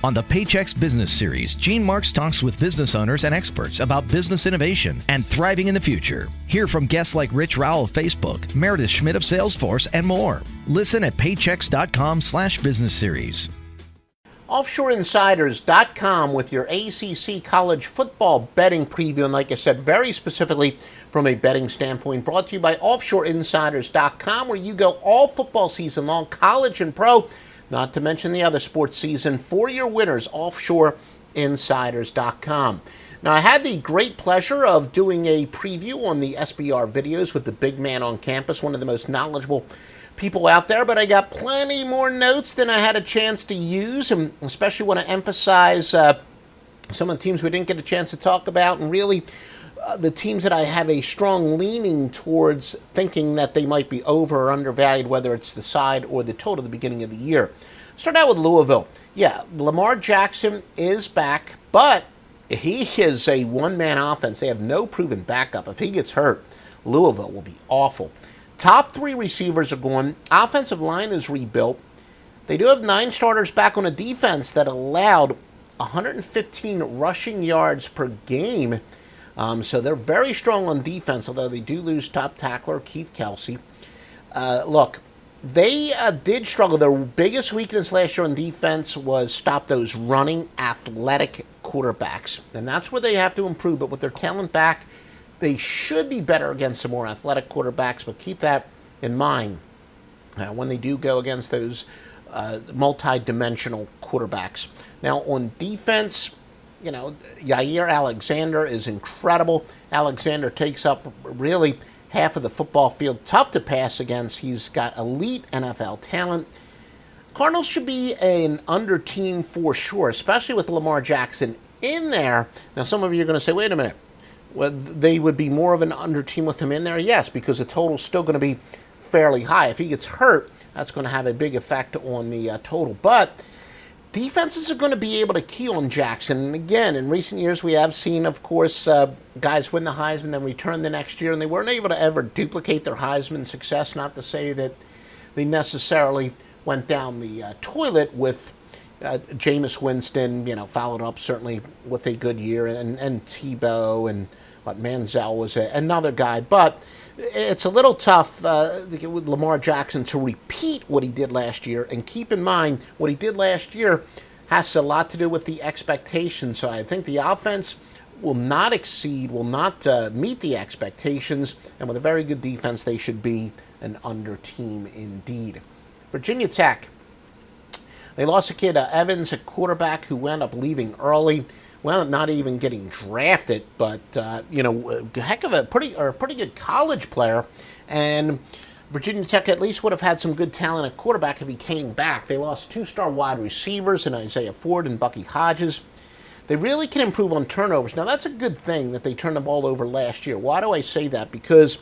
On the Paychecks Business Series, Gene Marks talks with business owners and experts about business innovation and thriving in the future. Hear from guests like Rich Rowell of Facebook, Meredith Schmidt of Salesforce, and more. Listen at paychecks.com/business series. OffshoreInsiders.com with your ACC college football betting preview. And like I said, very specifically from a betting standpoint, brought to you by OffshoreInsiders.com, where you go all football season long, college and pro, not to mention the other sports season, for your winners, OffshoreInsiders.com. Now, I had the great pleasure of doing a preview on the SBR videos with the big man on campus, one of the most knowledgeable people out there, but I got plenty more notes than I had a chance to use, and especially want to emphasize some of the teams we didn't get a chance to talk about, and really the teams that I have a strong leaning towards thinking that they might be over or undervalued, whether it's the side or the total at the beginning of the year. Start out with Louisville. Yeah, Lamar Jackson is back, but he is a one-man offense. They have no proven backup. If he gets hurt, Louisville will be awful. Top three receivers are gone. Offensive line is rebuilt. They do have 9 starters back on a defense that allowed 115 rushing yards per game. So they're very strong on defense, although they do lose top tackler Keith Kelsey. Look, they did struggle. Their biggest weakness last year on defense was stop those running athletic quarterbacks. And that's where they have to improve. But with their talent back, they should be better against some more athletic quarterbacks, but keep that in mind when they do go against those multi-dimensional quarterbacks. Now, on defense, you know, Yair Alexander is incredible. Alexander takes up really half of the football field. Tough to pass against. He's got elite NFL talent. Cardinals should be an under team for sure, especially with Lamar Jackson in there. Now, some of you are going to say, wait a minute. Well, they would be more of an under team with him in there? Yes, because the total's still going to be fairly high. If he gets hurt, that's going to have a big effect on the total. But defenses are going to be able to key on Jackson. And again, in recent years, we have seen, of course, guys win the Heisman, then return the next year, and they weren't able to ever duplicate their Heisman success. Not to say that they necessarily went down the toilet with Jameis Winston, you know, followed up certainly with a good year, and Tebow, and Manziel was another guy. But it's a little tough with Lamar Jackson to repeat what he did last year. And keep in mind, what he did last year has a lot to do with the expectations. So I think the offense will not exceed, will not meet the expectations. And with a very good defense, they should be an under team indeed. Virginia Tech. They lost a kid, Evans, a quarterback who wound up leaving early. Well, not even getting drafted, but you know, a heck of a pretty good college player. And Virginia Tech at least would have had some good talent at quarterback if he came back. They lost 2-star wide receivers in Isaiah Ford and Bucky Hodges. They really can improve on turnovers. Now, that's a good thing that they turned the ball over last year. Why do I say that? Because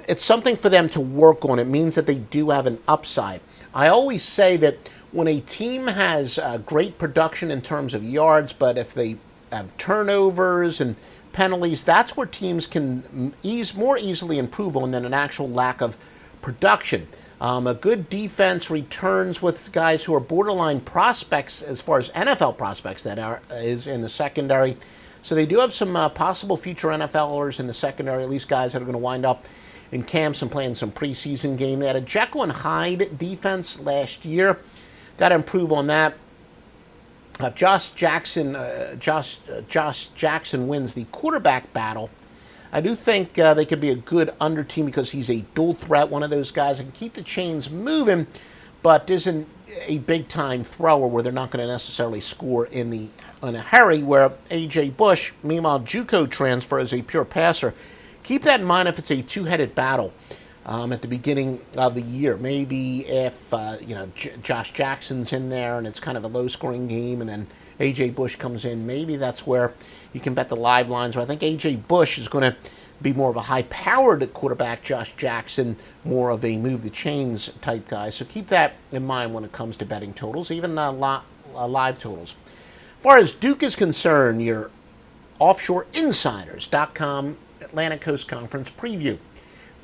it's something for them to work on. It means that they do have an upside. I always say that when a team has great production in terms of yards, but if they have turnovers and penalties, that's where teams can more easily improve on than an actual lack of production. A good defense returns with guys who are borderline prospects as far as NFL prospects that is in the secondary. So they do have some possible future NFLers in the secondary, at least guys that are going to wind up in camps and playing some preseason game. They had a Jekyll and Hyde defense last year. Got to improve on that. If Josh Jackson wins the quarterback battle, I do think they could be a good under team because he's a dual threat, one of those guys that can keep the chains moving, but isn't a big-time thrower where they're not going to necessarily score in a hurry, where A.J. Bush, meanwhile, JUCO transfer, is a pure passer. Keep that in mind if it's a two-headed battle at the beginning of the year. Maybe if Josh Jackson's in there and it's kind of a low-scoring game, and then A.J. Bush comes in, maybe that's where you can bet the live lines. Where I think A.J. Bush is going to be more of a high-powered quarterback, Josh Jackson more of a move-the-chains type guy. So keep that in mind when it comes to betting totals, even live totals. As far as Duke is concerned, your OffshoreInsiders.com Atlantic Coast Conference preview.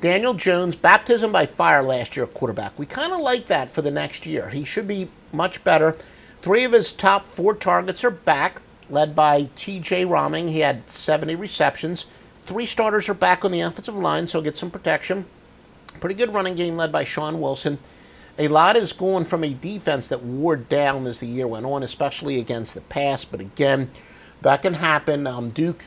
Daniel Jones, baptism by fire last year at quarterback. We kind of like that for the next year. He should be much better. Three of his top four targets are back, led by T.J. Romming. He had 70 receptions. Three starters are back on the offensive line, so he'll get some protection. Pretty good running game led by Sean Wilson. A lot is going from a defense that wore down as the year went on, especially against the pass. But again, that can happen. Duke,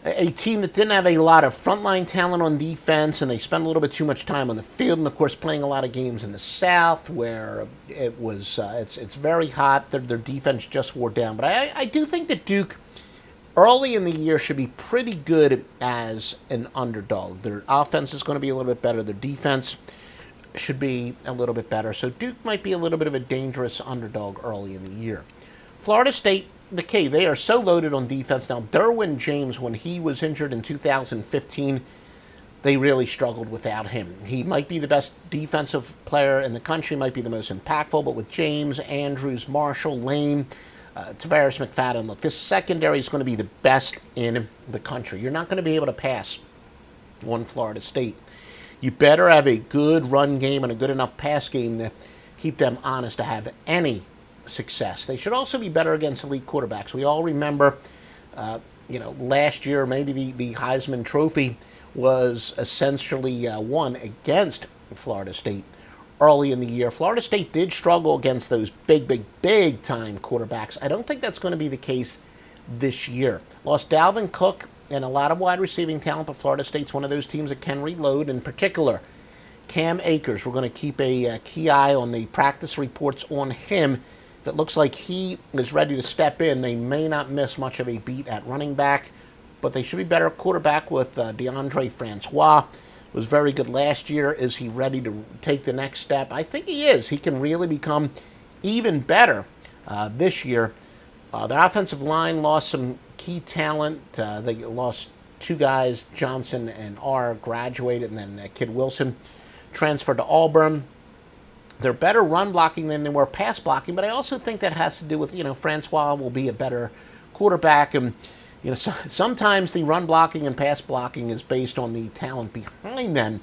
a team that didn't have a lot of frontline talent on defense, and they spent a little bit too much time on the field, and of course playing a lot of games in the South where it's very hot. Their defense just wore down. But I do think that Duke early in the year should be pretty good as an underdog. Their offense is going to be a little bit better. Their defense should be a little bit better. So Duke might be a little bit of a dangerous underdog early in the year. Florida State, they are so loaded on defense. Now, Derwin James, when he was injured in 2015, they really struggled without him. He might be the best defensive player in the country, might be the most impactful, but with James, Andrews, Marshall, Lane, Tavares McFadden, look, this secondary is going to be the best in the country. You're not going to be able to pass on Florida State. You better have a good run game and a good enough pass game to keep them honest to have any success. They should also be better against elite quarterbacks. We all remember, last year, maybe the Heisman Trophy was essentially won against Florida State early in the year. Florida State did struggle against those big time quarterbacks. I don't think that's going to be the case this year. Lost Dalvin Cook and a lot of wide receiving talent, but Florida State's one of those teams that can reload. In particular, Cam Akers, we're going to keep a key eye on the practice reports on him. If it looks like he is ready to step in, they may not miss much of a beat at running back, but they should be better at quarterback with DeAndre Francois. Was very good last year. Is he ready to take the next step? I think he is. He can really become even better this year. The offensive line lost some key talent. They lost two guys, Johnson and R, graduated, and then Kid Wilson transferred to Auburn. They're better run blocking than they were pass blocking, but I also think that has to do with, Francois will be a better quarterback, and sometimes the run blocking and pass blocking is based on the talent behind them.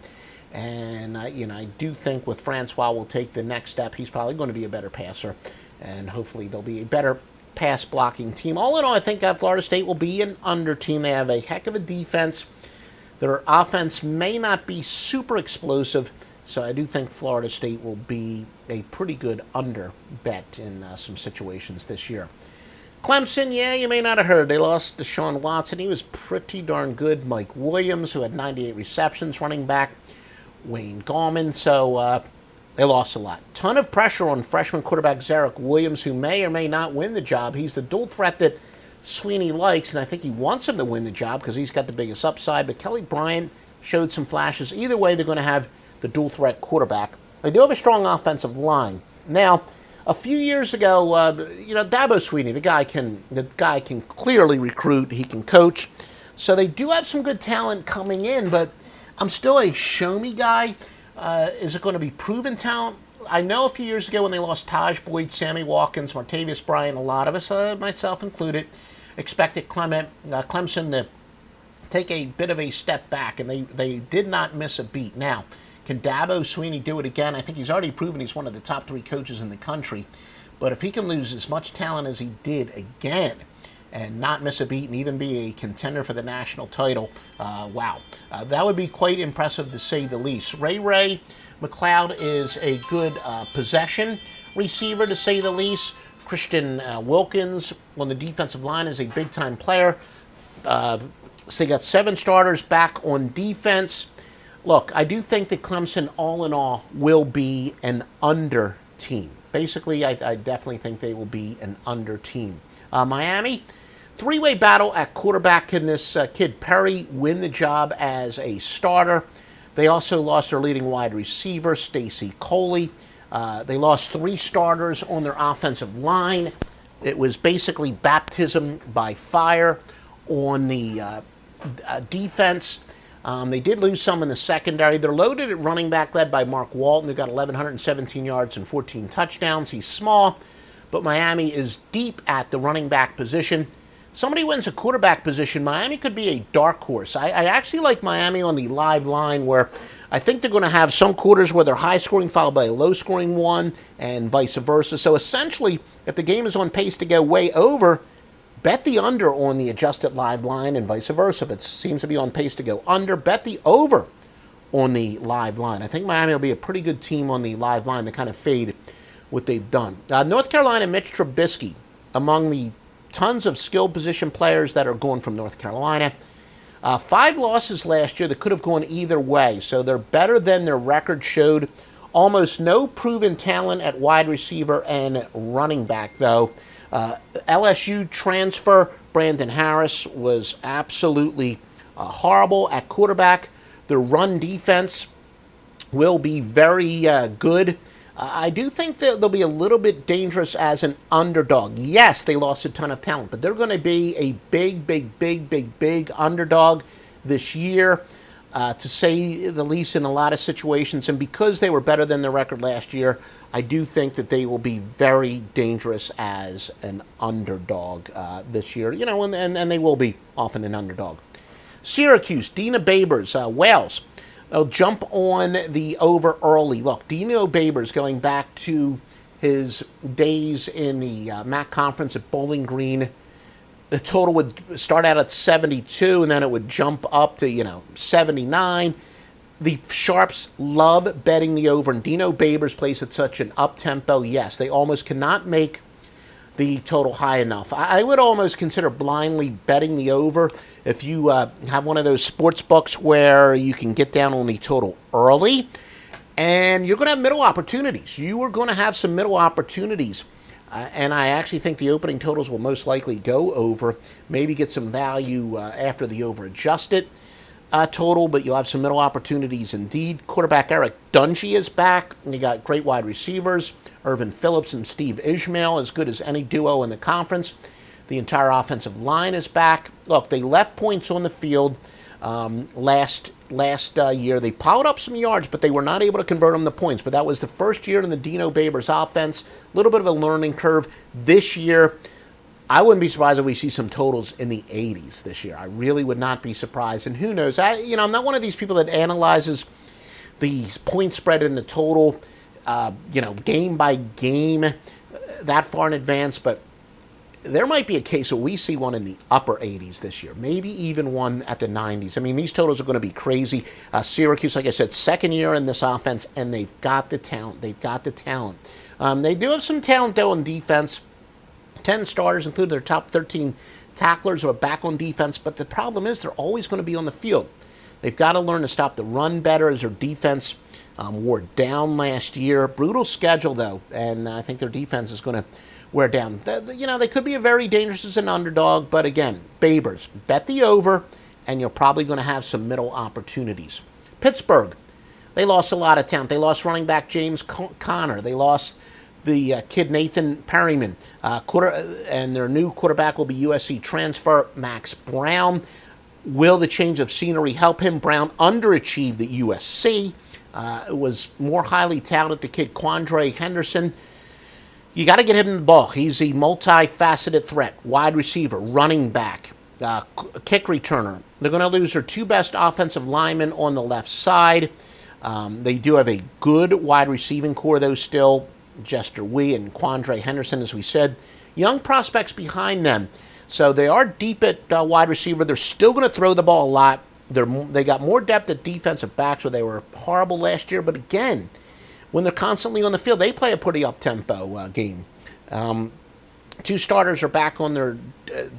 And I do think with Francois will take the next step. He's probably going to be a better passer, and hopefully they'll be a better pass blocking team. All in all, I think Florida State will be an under team. They have a heck of a defense. Their offense may not be super explosive, so I do think Florida State will be a pretty good under bet in some situations this year. Clemson, you may not have heard. They lost Deshaun Watson. He was pretty darn good. Mike Williams, who had 98 receptions, running back. Wayne Gallman. So they lost a lot. Ton of pressure on freshman quarterback Zarek Williams, who may or may not win the job. He's the dual threat that Sweeney likes, and I think he wants him to win the job because he's got the biggest upside. But Kelly Bryant showed some flashes. Either way, they're going to have the dual threat quarterback. They do have a strong offensive line. Now, a few years ago, Dabo Sweeney, the guy can clearly recruit. He can coach. So they do have some good talent coming in, but I'm still a show-me guy. Is it going to be proven talent? I know a few years ago when they lost Taj Boyd, Sammy Watkins, Martavius Bryant, a lot of us, myself included, expected Clemson to take a bit of a step back, and they did not miss a beat. Now, can Dabo Sweeney do it again? I think he's already proven he's one of the top 3 coaches in the country. But if he can lose as much talent as he did again and not miss a beat and even be a contender for the national title, wow. That would be quite impressive to say the least. Ray McLeod is a good possession receiver to say the least. Christian Wilkins on the defensive line is a big-time player. So they got 7 starters back on defense. Look, I do think that Clemson, all in all, will be an under team. Basically, I definitely think they will be an under team. Miami, 3-way battle at quarterback. Can this kid Perry win the job as a starter? They also lost their leading wide receiver, Stacy Coley. They lost 3 starters on their offensive line. It was basically baptism by fire on the defense. They did lose some in the secondary. They're loaded at running back, led by Mark Walton, who got 1,117 yards and 14 touchdowns. He's small, but Miami is deep at the running back position. Somebody wins a quarterback position, Miami could be a dark horse. I actually like Miami on the live line where I think they're going to have some quarters where they're high scoring followed by a low scoring one and vice versa. So essentially, if the game is on pace to go way over, bet the under on the adjusted live line and vice versa. If it seems to be on pace to go under, bet the over on the live line. I think Miami will be a pretty good team on the live line to kind of fade what they've done. North Carolina, Mitch Trubisky, among the tons of skilled position players that are going from North Carolina. 5 losses last year that could have gone either way, so they're better than their record showed. Almost no proven talent at wide receiver and running back, though. LSU transfer Brandon Harris was absolutely horrible at quarterback. Their run defense will be very good. I do think that they'll be a little bit dangerous as an underdog. Yes, they lost a ton of talent, but they're going to be a big underdog this year, to say the least, in a lot of situations. And because they were better than their record last year, I do think that they will be very dangerous as an underdog this year. And they will be often an underdog. Syracuse, Dina Babers, Wales. They'll jump on the over early. Look, Dino Babers, going back to his days in the MAC conference at Bowling Green, the total would start out at 72, and then it would jump up to, 79. The sharps love betting the over, and Dino Babers plays at such an up-tempo. Yes, they almost cannot make the total high enough. I would almost consider blindly betting the over if you have one of those sports books where you can get down on the total early, and you're going to have middle opportunities. You are going to have some middle opportunities, and I actually think the opening totals will most likely go over, maybe get some value after the over adjusted total, but you'll have some middle opportunities indeed. Quarterback Eric Dungy is back, and you got great wide receivers. Irvin Phillips and Steve Ishmael, as good as any duo in the conference. The entire offensive line is back. Look, they left points on the field last year. They piled up some yards, but they were not able to convert them to points. But that was the first year in the Dino Babers offense. A little bit of a learning curve. This year, I wouldn't be surprised if we see some totals in the 80s this year. I really would not be surprised. And who knows? I'm not one of these people that analyzes the point spread and the total game by game that far in advance, but there might be a case where we see one in the upper 80s this year, maybe even one at the 90s. I mean, these totals are going to be crazy. Syracuse, like I said, second year in this offense, and they've got the talent. They do have some talent, though, on defense. 10 starters, including their top 13 tacklers, are back on defense, but the problem is they're always going to be on the field. They've got to learn to stop the run better, as their defense wore down last year. Brutal schedule, though, and I think their defense is going to wear down. They could be a very dangerous as an underdog, but again, Babers, bet the over, and you're probably going to have some middle opportunities. Pittsburgh, they lost a lot of talent. They lost running back James Conner. They lost the kid Nathan Perryman. And their new quarterback will be USC transfer Max Brown. Will the change of scenery help him? Brown underachieved at USC. Was more highly touted, the kid Quandre Henderson. You got to get him the ball. He's a multifaceted threat. Wide receiver, running back, kick returner. They're going to lose their 2 best offensive linemen on the left side. They do have a good wide receiving core, though, still. Jester Wee and Quandre Henderson, as we said. Young prospects behind them. So they are deep at wide receiver. They're still going to throw the ball a lot. They got more depth at defensive backs, where they were horrible last year. But again, when they're constantly on the field, they play a pretty up-tempo game. 2 starters are back on their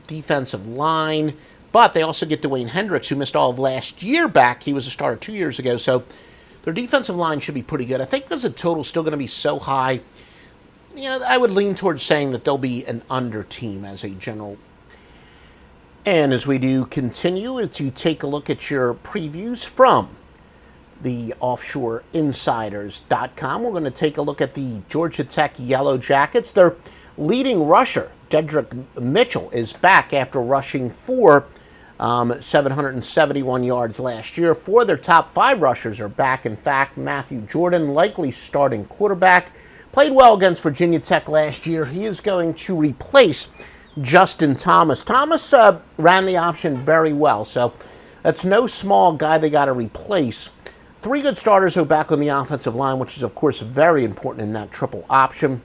defensive line, but they also get Dwayne Hendricks, who missed all of last year, back. He was a starter 2 years ago, so their defensive line should be pretty good. I think because the total's still going to be so high, I would lean towards saying that they'll be an under team as a general. And as we do continue to take a look at your previews from the offshoreinsiders.com, we're going to take a look at the Georgia Tech Yellow Jackets. Their leading rusher, Dedrick Mitchell, is back after rushing for 771 yards last year. 4 of their top 5 rushers are back. In fact, Matthew Jordan, likely starting quarterback, played well against Virginia Tech last year. He is going to replace Justin Thomas. Thomas ran the option very well, so that's no small guy they got to replace. Three good starters are back on the offensive line, which is, of course, very important in that triple option.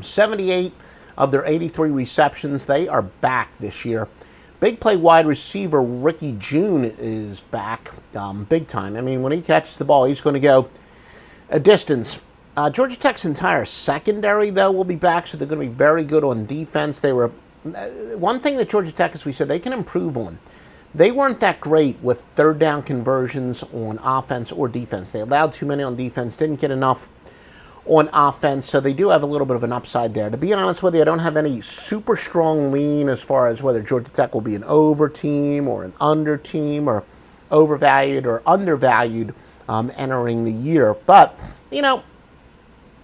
78 of their 83 receptions, they are back this year. Big play wide receiver Ricky June is back big time. I mean, when he catches the ball, he's going to go a distance. Georgia Tech's entire secondary, though, will be back, so they're going to be very good on defense. They were one thing that Georgia Tech, as we said, they can improve on. They weren't that great with third down conversions on offense or defense. They allowed too many on defense, didn't get enough on offense, so they do have a little bit of an upside there. To be honest with you, I don't have any super strong lean as far as whether Georgia Tech will be an over team or an under team or overvalued or undervalued entering the year. But, you know,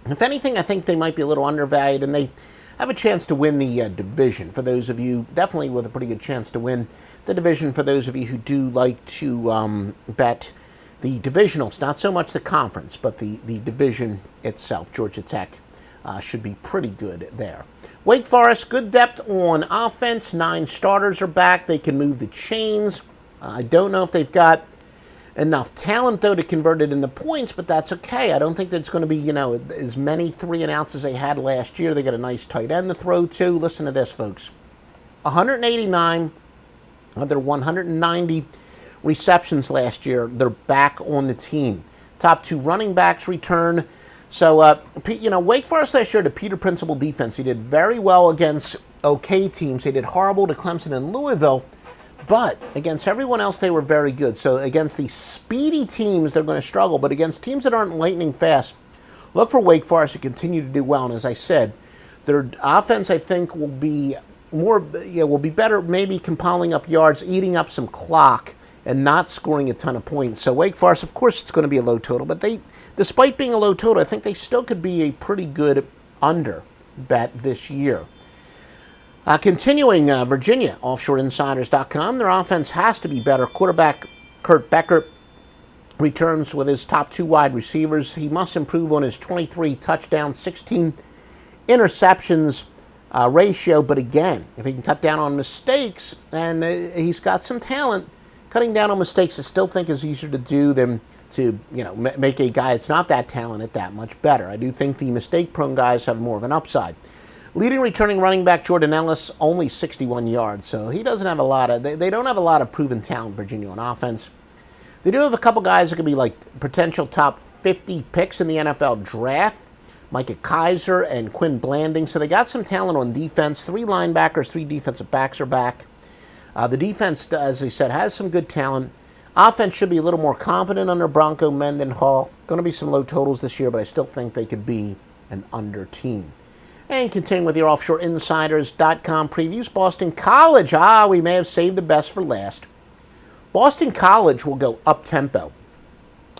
if anything, I think they might be a little undervalued, and they have a chance to win the division. For those of you, definitely with a pretty good chance to win the division, for those of you who do like to bet the divisionals, not so much the conference, but the division itself. Georgia Tech should be pretty good there. Wake Forest, good depth on offense. 9 starters are back. They can move the chains. I don't know if they've got enough talent, though, to convert it into points, but that's okay. I don't think there's going to be, you know, as many 3-and-outs as they had last year. They got a nice tight end to throw to. Listen to this, folks. 189 of their 190 receptions last year, they're back on the team. Top 2 running backs return. So, you know, Wake Forest last year, the Peter Principle defense, he did very well against okay teams. They did horrible to Clemson and Louisville, but against everyone else, they were very good. So against the speedy teams, they're going to struggle. But against teams that aren't lightning fast, look for Wake Forest to continue to do well. And as I said, their offense, I think, will be better, maybe compiling up yards, eating up some clock, and not scoring a ton of points. So Wake Forest, of course, it's going to be a low total. But they, despite being a low total, I think they still could be a pretty good under bet this year. Continuing, Virginia, offshoreinsiders.com. Their offense has to be better. Quarterback Kurt Becker returns with his top 2 wide receivers. He must improve on his 23 touchdowns, 16 interceptions ratio. But again, if he can cut down on mistakes, and he's got some talent, cutting down on mistakes I still think is easier to do than to, you know, make a guy that's not that talented that much better. I do think the mistake-prone guys have more of an upside. Leading returning running back Jordan Ellis, only 61 yards, so he doesn't have a lot of, they don't have a lot of proven talent, Virginia, on offense. They do have a couple guys that could be like potential top 50 picks in the NFL draft, Micah Kaiser and Quinn Blanding, so they got some talent on defense. 3 linebackers, 3 defensive backs are back. The defense, as I said, has some good talent. Offense should be a little more competent under Bronco Mendenhall. Going to be some low totals this year, but I still think they could be an under team. And continuing with your offshoreinsiders.com previews, Boston College. We may have saved the best for last. Boston College will go up-tempo.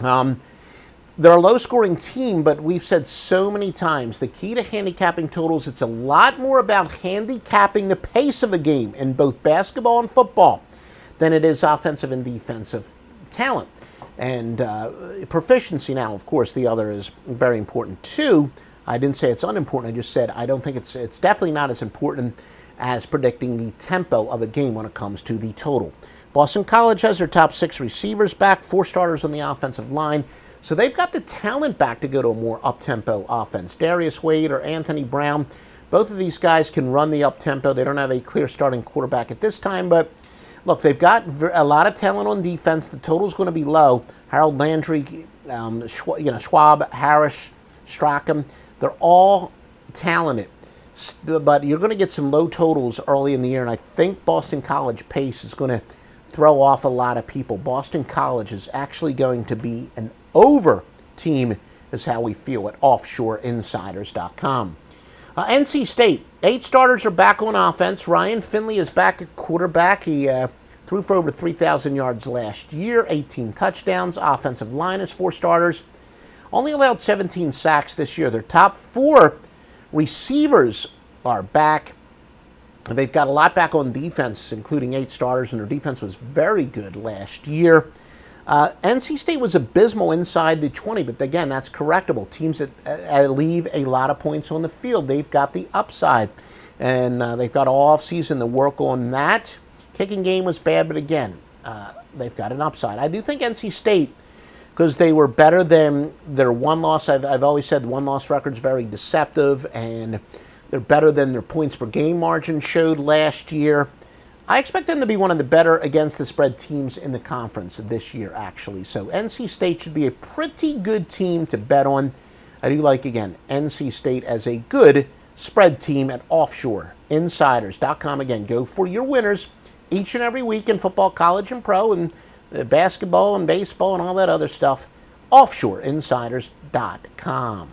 They're a low-scoring team, but we've said so many times, the key to handicapping totals, it's a lot more about handicapping the pace of a game in both basketball and football than it is offensive and defensive talent. And proficiency now, of course, the other is very important too. I didn't say it's unimportant. I just said I don't think it's definitely not as important as predicting the tempo of a game when it comes to the total. Boston College has their top 6 receivers back, 4 starters on the offensive line. So they've got the talent back to go to a more up-tempo offense. Darius Wade or Anthony Brown, both of these guys can run the up-tempo. They don't have a clear starting quarterback at this time, but look, they've got a lot of talent on defense. The total's going to be low. Harold Landry, Schwab, Harris, Strachan, they're all talented, but you're going to get some low totals early in the year, and I think Boston College pace is going to throw off a lot of people. Boston College is actually going to be an over team, is how we feel at offshoreinsiders.com. NC State, 8 starters are back on offense. Ryan Finley is back at quarterback. He threw for over 3,000 yards last year, 18 touchdowns. Offensive line is 4 starters. Only allowed 17 sacks this year. Their top 4 receivers are back. They've got a lot back on defense, including 8 starters, and their defense was very good last year. NC State was abysmal inside the 20, but again, that's correctable. Teams that leave a lot of points on the field, they've got the upside, and they've got all offseason to work on that. Kicking game was bad, but again, they've got an upside. I do think NC State because they were better than their one loss. I've always said one loss record's very deceptive, and they're better than their points per game margin showed last year. I expect them to be one of the better against the spread teams in the conference this year, actually. So NC State should be a pretty good team to bet on. I do like, again, NC State as a good spread team at offshoreinsiders.com. Again, go for your winners each and every week in football, college, and pro, and basketball and baseball and all that other stuff. offshoreinsiders.com.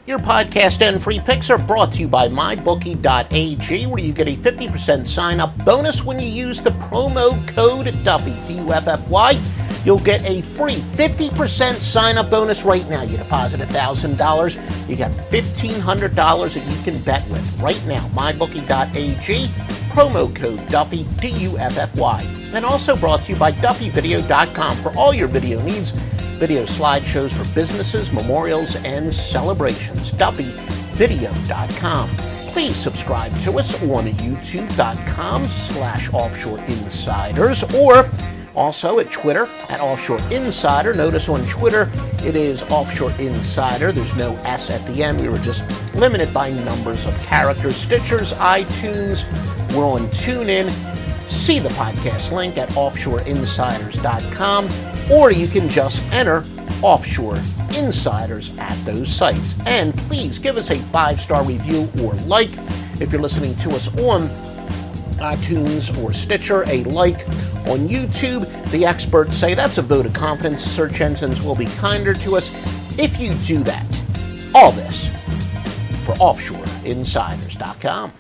Your podcast and free picks are brought to you by mybookie.ag, where you get a 50% sign-up bonus when you use the promo code Duffy, D-U-F-F-Y. You'll get a free 50% sign-up bonus right now. You deposit $1,000, you got $1,500 that you can bet with right now. mybookie.ag, promo code Duffy, D-U-F-F-Y. And also brought to you by DuffyVideo.com for all your video needs. Video slideshows for businesses, memorials, and celebrations. DuffyVideo.com. Please subscribe to us on YouTube.com/OffshoreInsiders, or also at Twitter at Offshore Insider. Notice on Twitter it is Offshore Insider. There's no S at the end. We were just limited by numbers of characters. Stitchers, iTunes. We're on TuneIn. See the podcast link at offshoreinsiders.com, or you can just enter Offshore Insiders at those sites. And please give us a 5-star review or like. If you're listening to us on iTunes or Stitcher, a like on YouTube. The experts say that's a vote of confidence. Search engines will be kinder to us if you do that. All this for offshoreinsiders.com.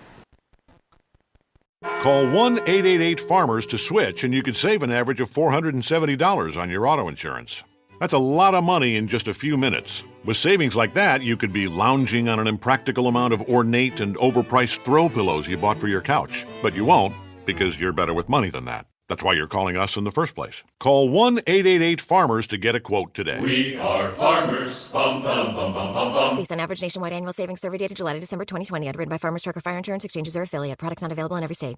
Call 1-888-FARMERS to switch, and you could save an average of $470 on your auto insurance. That's a lot of money in just a few minutes. With savings like that, you could be lounging on an impractical amount of ornate and overpriced throw pillows you bought for your couch. But you won't, because you're better with money than that. That's why you're calling us in the first place. Call 1-888-FARMERS to get a quote today. We are farmers. Bum, bum, bum, bum, bum, bum. Based on average nationwide annual savings survey data July to December 2020. Underwritten by Farmers Trucker Fire Insurance Exchanges or affiliate. Products not available in every state.